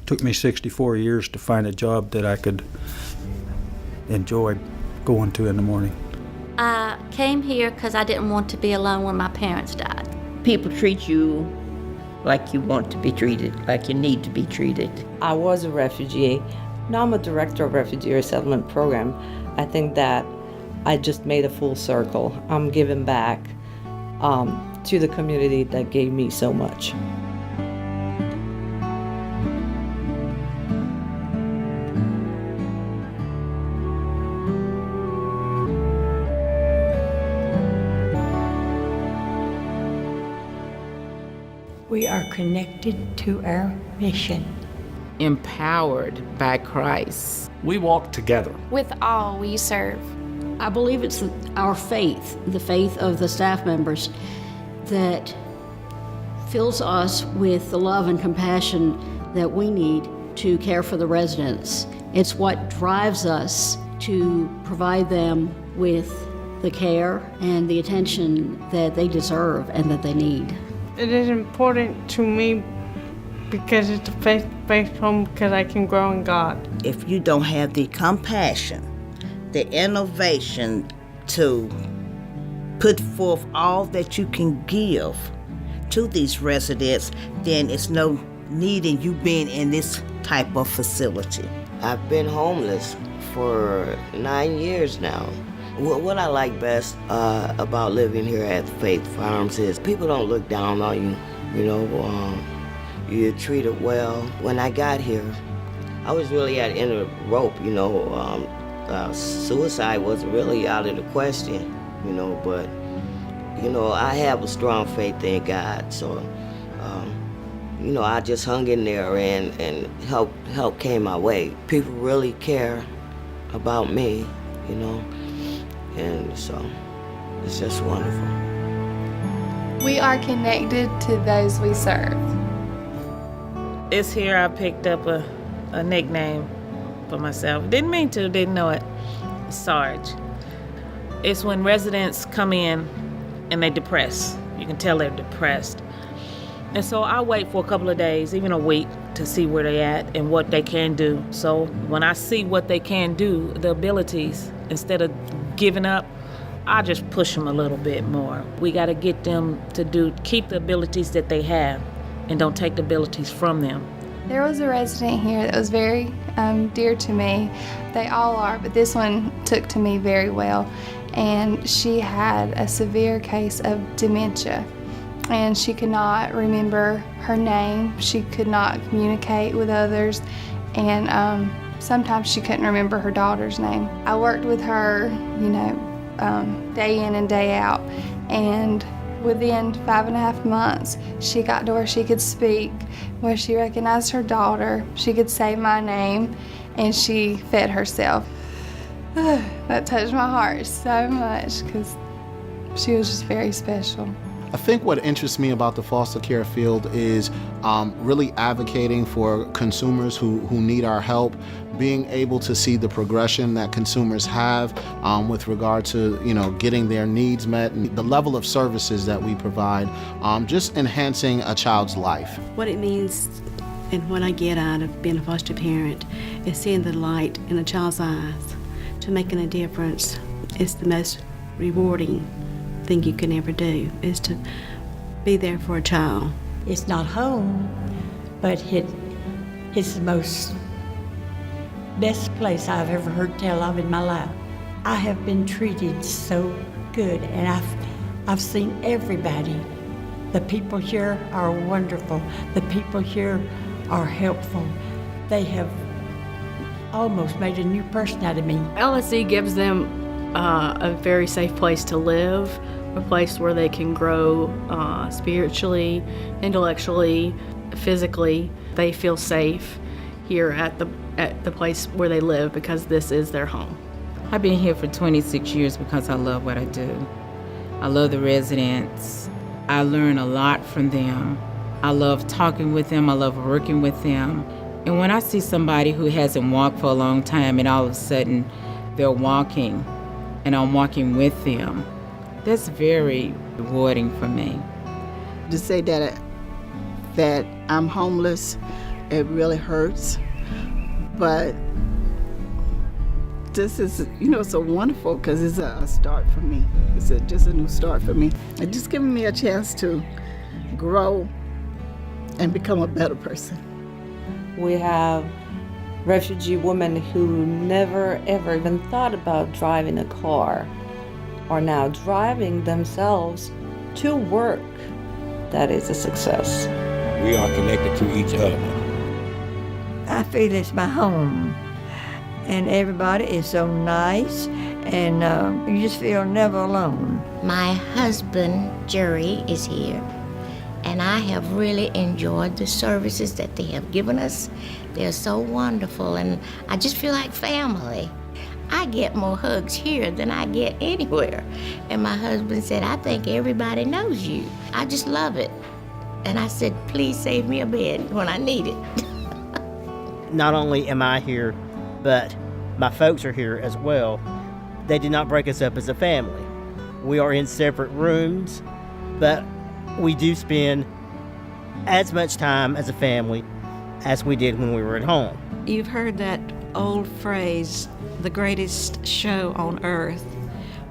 Took me 64 years to find a job that I could enjoy going to in the morning. I came here because I didn't want to be alone when my parents died. People treat you like you want to be treated, like you need to be treated. I was a refugee. Now I'm a director of Refugee Resettlement Program. I think that I just made a full circle. I'm giving back to the community that gave me so much. We are connected to our mission. Empowered by Christ. We walk together. With all we serve. I believe it's our faith, the faith of the staff members, that fills us with the love and compassion that we need to care for the residents. It's what drives us to provide them with the care and the attention that they deserve and that they need. It is important to me because it's a faith-based home because I can grow in God. If you don't have the compassion, the innovation to put forth all that you can give to these residents, then it's no need in you being in this type of facility. I've been homeless for 9 years now. What I like best about living here at Faith Farms is people don't look down on you, you're treated well. When I got here, I was really at the end of the rope, suicide wasn't really out of the question, but, I have a strong faith in God, so, I just hung in there and help came my way. People really care about me, and so it's just wonderful. We are connected to those we serve. It's here I picked up a nickname for myself. Didn't mean to, didn't know it. Sarge. It's when residents come in and they're depressed. You can tell they're depressed. And so I wait for a couple of days, even a week, to see where they're at and what they can do. So when I see what they can do, the abilities, instead of giving up, I just push them a little bit more. We got to get them to keep the abilities that they have and don't take the abilities from them. There was a resident here that was very dear to me. They all are, but this one took to me very well. And she had a severe case of dementia. And she could not remember her name. She could not communicate with others. And sometimes she couldn't remember her daughter's name. I worked with her, day in and day out. And within 5.5 months, she got to where she could speak, where she recognized her daughter. She could say my name, and she fed herself. That touched my heart so much because she was just very special. I think what interests me about the foster care field is really advocating for consumers who need our help, being able to see the progression that consumers have with regard to getting their needs met and the level of services that we provide, just enhancing a child's life. What it means and what I get out of being a foster parent is seeing the light in a child's eyes to making a difference. It's the most rewarding thing you can ever do, is to be there for a child. It's not home, but it's the most best place I've ever heard tell of in my life. I have been treated so good, and I've seen everybody. The people here are wonderful. The people here are helpful. They have almost made a new person out of me. LSC gives them a very safe place to live, a place where they can grow spiritually, intellectually, physically. They feel safe here at the place where they live because this is their home. I've been here for 26 years because I love what I do. I love the residents. I learn a lot from them. I love talking with them. I love working with them. And when I see somebody who hasn't walked for a long time and all of a sudden they're walking and I'm walking with them, that's very rewarding for me. To say that I'm homeless It really hurts. But this is, so wonderful because it's a start for me. It's just a new start for me. It's just giving me a chance to grow and become a better person. We have refugee women who never ever even thought about driving a car are now driving themselves to work. That is a success. We are connected to each other. I feel it's my home, and everybody is so nice, and you just feel never alone. My husband, Jerry, is here, and I have really enjoyed the services that they have given us. They're so wonderful, and I just feel like family. I get more hugs here than I get anywhere. And my husband said, I think everybody knows you. I just love it. And I said, please save me a bed when I need it. Not only am I here, but my folks are here as well. They did not break us up as a family. We are in separate rooms, but we do spend as much time as a family as we did when we were at home. You've heard that old phrase, the greatest show on earth.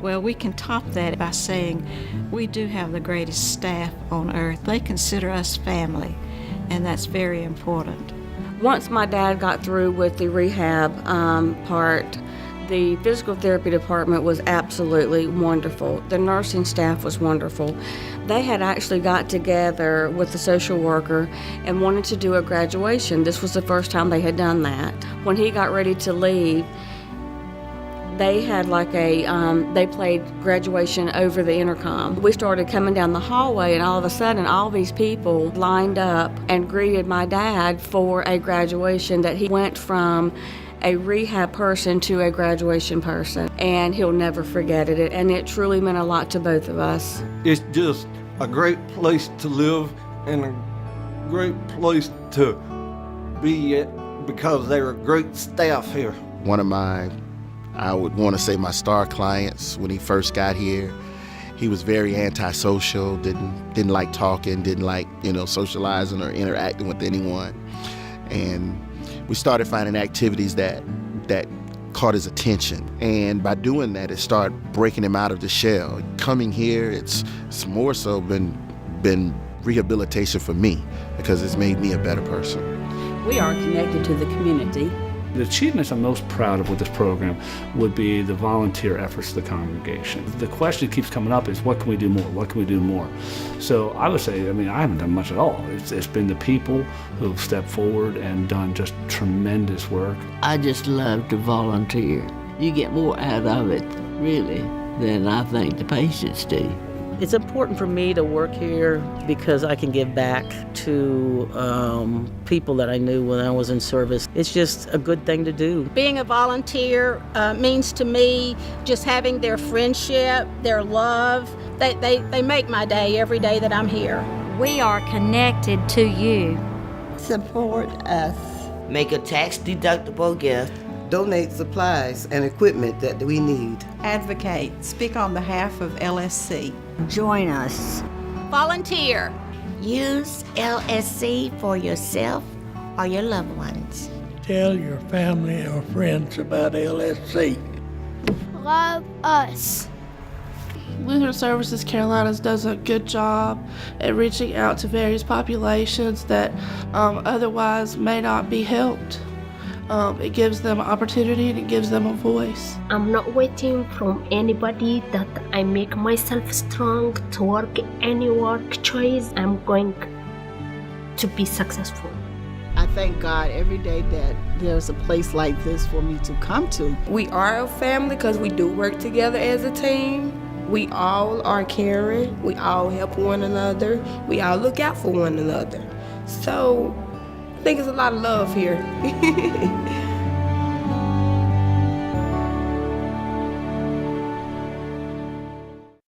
Well, we can top that by saying we do have the greatest staff on earth. They consider us family, and that's very important. Once my dad got through with the rehab part, the physical therapy department was absolutely wonderful. The nursing staff was wonderful. They had actually got together with the social worker and wanted to do a graduation. This was the first time they had done that. When he got ready to leave, they had they played graduation over the intercom. We started coming down the hallway, and all of a sudden all these people lined up and greeted my dad for a graduation, that he went from a rehab person to a graduation person, and he'll never forget it, and it truly meant a lot to both of us. It's just a great place to live and a great place to be at because they're a great staff here. One of I would want to say my star clients when he first got here, he was very antisocial, didn't like talking, didn't like, socializing or interacting with anyone. And we started finding activities that caught his attention. And by doing that, it started breaking him out of the shell. Coming here, it's more so been rehabilitation for me because it's made me a better person. We are connected to the community. The achievements I'm most proud of with this program would be the volunteer efforts of the congregation. The question that keeps coming up is, what can we do more? What can we do more? So I would say, I haven't done much at all. It's been the people who've stepped forward and done just tremendous work. I just love to volunteer. You get more out of it, really, than I think the patients do. It's important for me to work here because I can give back to people that I knew when I was in service. It's just a good thing to do. Being a volunteer means to me just having their friendship, their love. They make my day every day that I'm here. We are connected to you. Support us. Make a tax-deductible gift. Donate supplies and equipment that we need. Advocate. Speak on behalf of LSC. Join us. Volunteer. Use LSC for yourself or your loved ones. Tell your family or friends about LSC. Love us. Lutheran Services Carolinas does a good job at reaching out to various populations that otherwise may not be helped. It gives them opportunity and it gives them a voice. I'm not waiting from anybody that I make myself strong to work any work choice. I'm going to be successful. I thank God every day that there's a place like this for me to come to. We are a family because we do work together as a team. We all are caring. We all help one another. We all look out for one another. So I think it's a lot of love here.